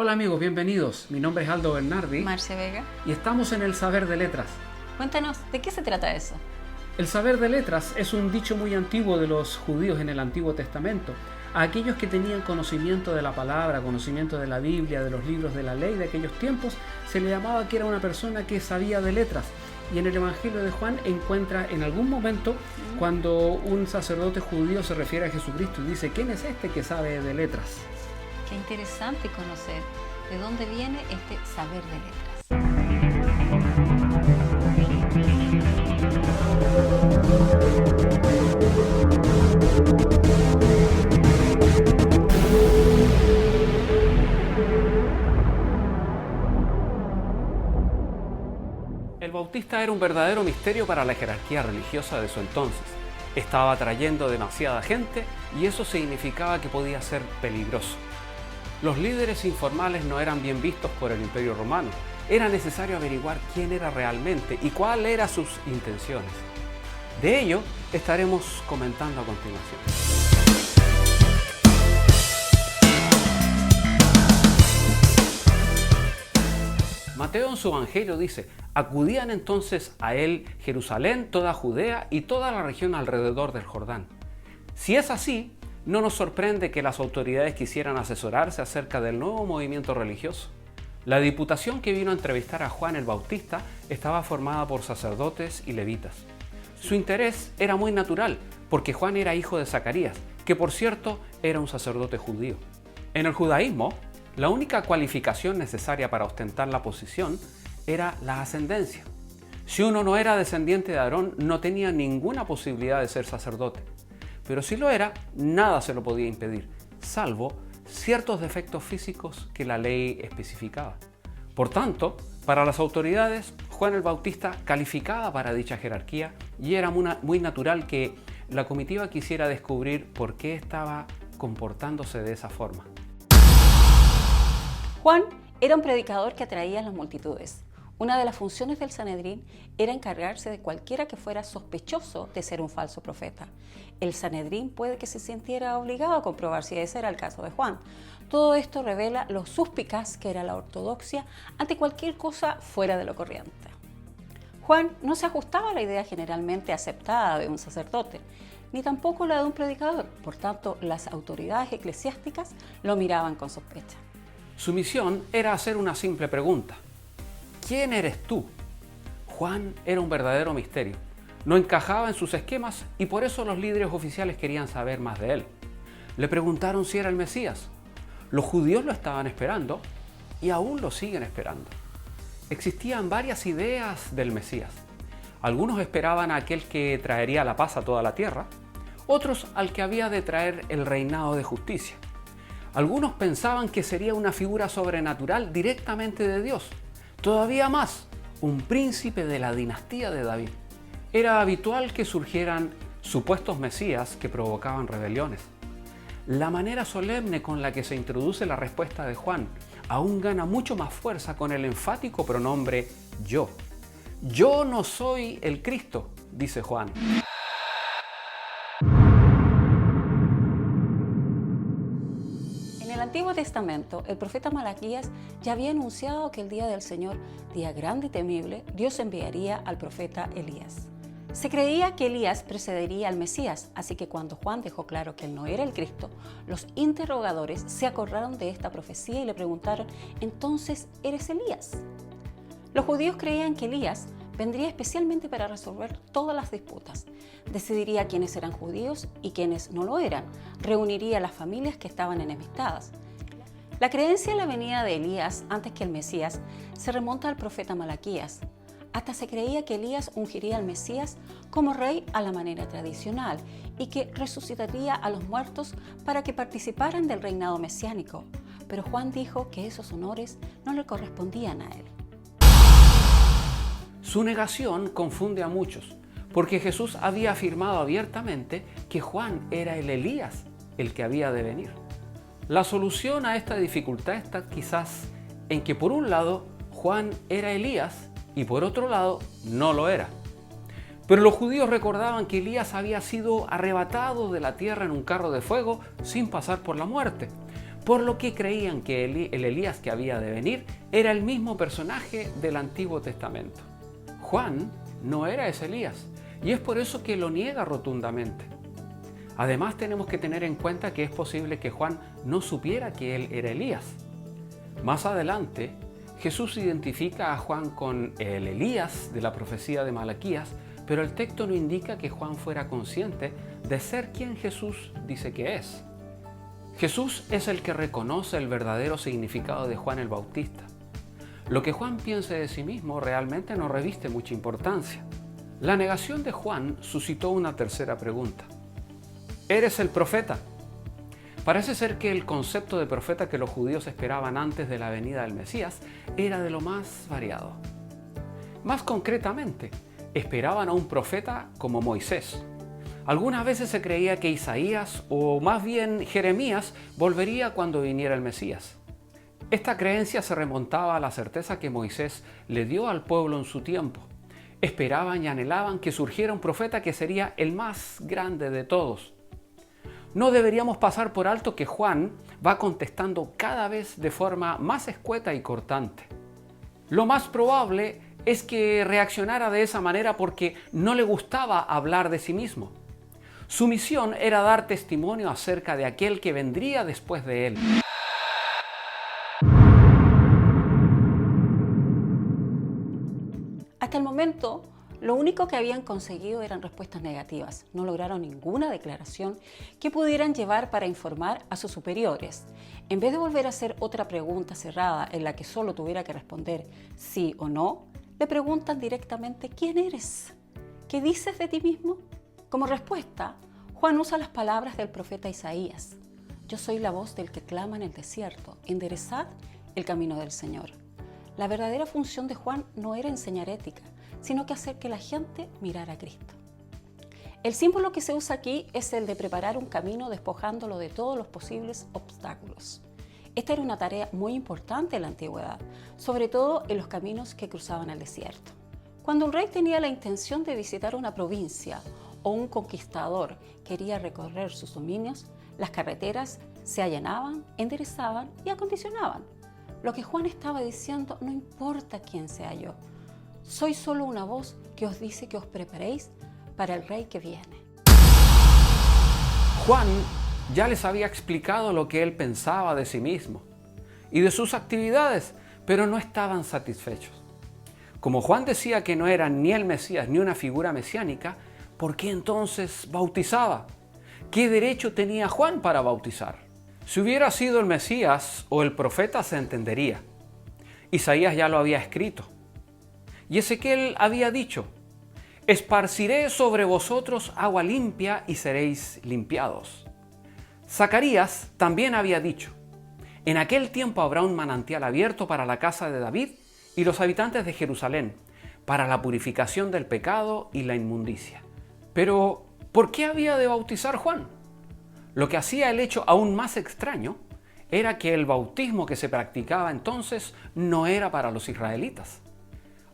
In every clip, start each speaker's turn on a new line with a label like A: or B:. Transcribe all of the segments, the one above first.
A: Hola amigos, bienvenidos. Mi nombre es Aldo Bernardi
B: Marce Vega.
A: y estamos en el Saber de Letras.
B: Cuéntanos, ¿de qué se trata eso?
A: El Saber de Letras es un dicho muy antiguo de los judíos en el Antiguo Testamento. A aquellos que tenían conocimiento de la palabra, conocimiento de la Biblia, de los libros de la ley de aquellos tiempos, se le llamaba que era una persona que sabía de letras. Y en el Evangelio de Juan encuentra en algún momento cuando un sacerdote judío se refiere a Jesucristo y dice: ¿quién es este que sabe de letras?
B: Qué interesante conocer de dónde viene este saber de letras.
A: El Bautista era un verdadero misterio para la jerarquía religiosa de su entonces. Estaba atrayendo demasiada gente y eso significaba que podía ser peligroso. Los líderes informales no eran bien vistos por el Imperio Romano. Era necesario averiguar quién era realmente y cuáles eran sus intenciones. De ello estaremos comentando a continuación. Mateo en su Evangelio dice: acudían entonces a él Jerusalén, toda Judea y toda la región alrededor del Jordán. Si es así, no nos sorprende que las autoridades quisieran asesorarse acerca del nuevo movimiento religioso. La diputación que vino a entrevistar a Juan el Bautista estaba formada por sacerdotes y levitas. Su interés era muy natural, porque Juan era hijo de Zacarías, que por cierto era un sacerdote judío. En el judaísmo, la única cualificación necesaria para ostentar la posición era la ascendencia. Si uno no era descendiente de Aarón, no tenía ninguna posibilidad de ser sacerdote. Pero si lo era, nada se lo podía impedir, salvo ciertos defectos físicos que la ley especificaba. Por tanto, para las autoridades, Juan el Bautista calificaba para dicha jerarquía y era muy natural que la comitiva quisiera descubrir por qué estaba comportándose de esa forma.
B: Juan era un predicador que atraía a las multitudes. Una de las funciones del Sanedrín era encargarse de cualquiera que fuera sospechoso de ser un falso profeta. El Sanedrín puede que se sintiera obligado a comprobar si ese era el caso de Juan. Todo esto revela lo suspicaz que era la ortodoxia ante cualquier cosa fuera de lo corriente. Juan no se ajustaba a la idea generalmente aceptada de un sacerdote, ni tampoco la de un predicador. Por tanto, las autoridades eclesiásticas lo miraban con sospecha.
A: Su misión era hacer una simple pregunta: ¿quién eres tú? Juan era un verdadero misterio. No encajaba en sus esquemas y por eso los líderes oficiales querían saber más de él. Le preguntaron si era el Mesías. Los judíos lo estaban esperando y aún lo siguen esperando. Existían varias ideas del Mesías. Algunos esperaban a aquel que traería la paz a toda la tierra, otros al que había de traer el reinado de justicia. Algunos pensaban que sería una figura sobrenatural directamente de Dios. Todavía más, un príncipe de la dinastía de David. Era habitual que surgieran supuestos mesías que provocaban rebeliones. La manera solemne con la que se introduce la respuesta de Juan aún gana mucho más fuerza con el enfático pronombre yo. Yo no soy el Cristo, dice Juan.
B: En el Antiguo Testamento, el profeta Malaquías ya había anunciado que el día del Señor, día grande y temible, Dios enviaría al profeta Elías. Se creía que Elías precedería al Mesías, así que cuando Juan dejó claro que él no era el Cristo, los interrogadores se acordaron de esta profecía y le preguntaron: ¿entonces eres Elías? Los judíos creían que Elías vendría especialmente para resolver todas las disputas. Decidiría quiénes eran judíos y quiénes no lo eran. Reuniría a las familias que estaban enemistadas. La creencia en la venida de Elías antes que el Mesías se remonta al profeta Malaquías. Hasta se creía que Elías ungiría al Mesías como rey a la manera tradicional y que resucitaría a los muertos para que participaran del reinado mesiánico. Pero Juan dijo que esos honores no le correspondían a él.
A: Su negación confunde a muchos, porque Jesús había afirmado abiertamente que Juan era el Elías, el que había de venir. La solución a esta dificultad está quizás en que por un lado Juan era Elías y por otro lado no lo era. Pero los judíos recordaban que Elías había sido arrebatado de la tierra en un carro de fuego sin pasar por la muerte. por lo que creían que el Elías que había de venir era el mismo personaje del Antiguo Testamento. Juan no era ese Elías, y es por eso que lo niega rotundamente. Además, tenemos que tener en cuenta que es posible que Juan no supiera que él era Elías. Más adelante, Jesús identifica a Juan con el Elías de la profecía de Malaquías, pero el texto no indica que Juan fuera consciente de ser quien Jesús dice que es. Jesús es el que reconoce el verdadero significado de Juan el Bautista. Lo que Juan piense de sí mismo realmente no reviste mucha importancia. La negación de Juan suscitó una tercera pregunta. ¿Eres el profeta? Parece ser que el concepto de profeta que los judíos esperaban antes de la venida del Mesías era de lo más variado. Más concretamente, esperaban a un profeta como Moisés. Algunas veces se creía que Isaías, o más bien Jeremías, volvería cuando viniera el Mesías. Esta creencia se remontaba a la certeza que Moisés le dio al pueblo en su tiempo. Esperaban y anhelaban que surgiera un profeta que sería el más grande de todos. No deberíamos pasar por alto que Juan va contestando cada vez de forma más escueta y cortante. Lo más probable es que reaccionara de esa manera porque no le gustaba hablar de sí mismo. Su misión era dar testimonio acerca de aquel que vendría después de él.
B: Hasta el momento, lo único que habían conseguido eran respuestas negativas. No lograron ninguna declaración que pudieran llevar para informar a sus superiores. En vez de volver a hacer otra pregunta cerrada en la que solo tuviera que responder sí o no, le preguntan directamente ¿quién eres? ¿Qué dices de ti mismo? Como respuesta, Juan usa las palabras del profeta Isaías. Yo soy la voz del que clama en el desierto, enderezad el camino del Señor. La verdadera función de Juan no era enseñar ética, sino que hacer que la gente mirara a Cristo. El símbolo que se usa aquí es el de preparar un camino despojándolo de todos los posibles obstáculos. Esta era una tarea muy importante en la antigüedad, sobre todo en los caminos que cruzaban el desierto. Cuando un rey tenía la intención de visitar una provincia o un conquistador quería recorrer sus dominios, las carreteras se allanaban, enderezaban y acondicionaban. Lo que Juan estaba diciendo, no importa quién sea yo, soy solo una voz que os dice que os preparéis para el rey que viene.
A: Juan ya les había explicado lo que él pensaba de sí mismo y de sus actividades, pero no estaban satisfechos. Como Juan decía que no era ni el Mesías ni una figura mesiánica, ¿por qué entonces bautizaba? ¿Qué derecho tenía Juan para bautizar? Si hubiera sido el Mesías o el profeta se entendería. Isaías ya lo había escrito. Y Ezequiel había dicho, esparciré sobre vosotros agua limpia y seréis limpiados. Zacarías también había dicho, en aquel tiempo habrá un manantial abierto para la casa de David y los habitantes de Jerusalén, para la purificación del pecado y la inmundicia. Pero, ¿por qué había de bautizar Juan? Lo que hacía el hecho aún más extraño era que el bautismo que se practicaba entonces no era para los israelitas.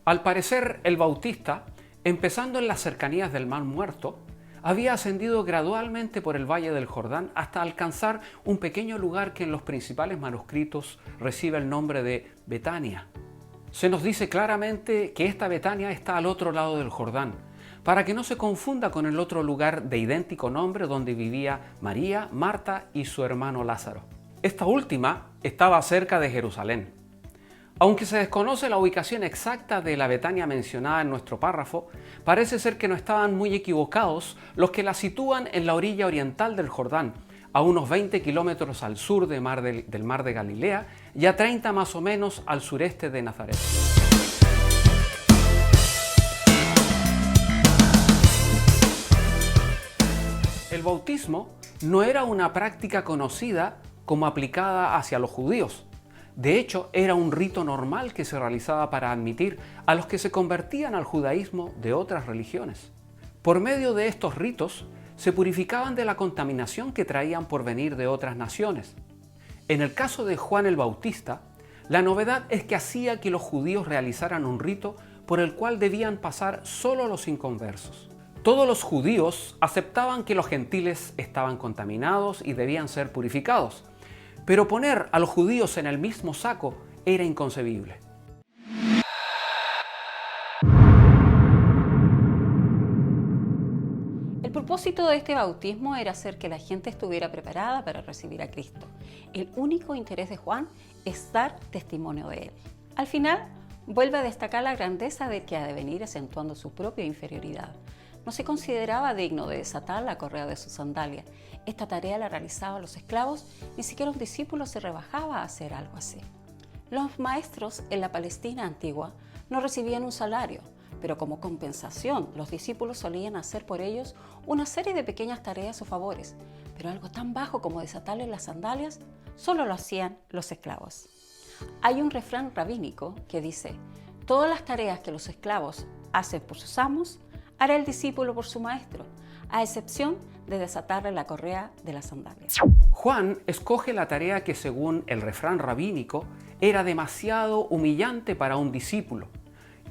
A: Al parecer, el bautista, empezando en las cercanías del Mar Muerto, había ascendido gradualmente por el Valle del Jordán hasta alcanzar un pequeño lugar que en los principales manuscritos recibe el nombre de Betania. Se nos dice claramente que esta Betania está al otro lado del Jordán, para que no se confunda con el otro lugar de idéntico nombre donde vivía María, Marta y su hermano Lázaro. Esta última estaba cerca de Jerusalén. Aunque se desconoce la ubicación exacta de la Betania mencionada en nuestro párrafo, parece ser que no estaban muy equivocados los que la sitúan en la orilla oriental del Jordán, a unos 20 kilómetros al sur del mar de Galilea y a 30 más o menos al sureste de Nazaret. El bautismo no era una práctica conocida como aplicada hacia los judíos. De hecho, era un rito normal que se realizaba para admitir a los que se convertían al judaísmo de otras religiones. Por medio de estos ritos, se purificaban de la contaminación que traían por venir de otras naciones. En el caso de Juan el Bautista, la novedad es que hacía que los judíos realizaran un rito por el cual debían pasar solo los inconversos. Todos los judíos aceptaban que los gentiles estaban contaminados y debían ser purificados, pero poner a los judíos en el mismo saco era inconcebible.
B: El propósito de este bautismo era hacer que la gente estuviera preparada para recibir a Cristo. El único interés de Juan es dar testimonio de él. Al final, vuelve a destacar la grandeza del que ha de venir acentuando su propia inferioridad. No se consideraba digno de desatar la correa de su sandalia. Esta tarea la realizaban los esclavos, ni siquiera un discípulo se rebajaba a hacer algo así. Los maestros en la Palestina antigua no recibían un salario, pero como compensación los discípulos solían hacer por ellos una serie de pequeñas tareas o favores, pero algo tan bajo como desatarles las sandalias solo lo hacían los esclavos. Hay un refrán rabínico que dice: todas las tareas que los esclavos hacen por sus amos, hará el discípulo por su maestro, a excepción de desatarle la correa de las sandalias.
A: Juan escoge la tarea que, según el refrán rabínico, era demasiado humillante para un discípulo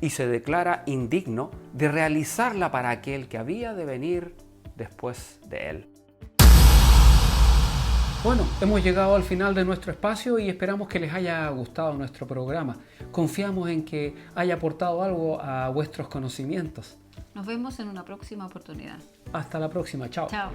A: y se declara indigno de realizarla para aquel que había de venir después de él. Bueno, hemos llegado al final de nuestro espacio y esperamos que les haya gustado nuestro programa. Confiamos en que haya aportado algo a vuestros conocimientos.
B: Nos vemos en una próxima oportunidad.
A: Hasta la próxima. Chao.
B: Chao.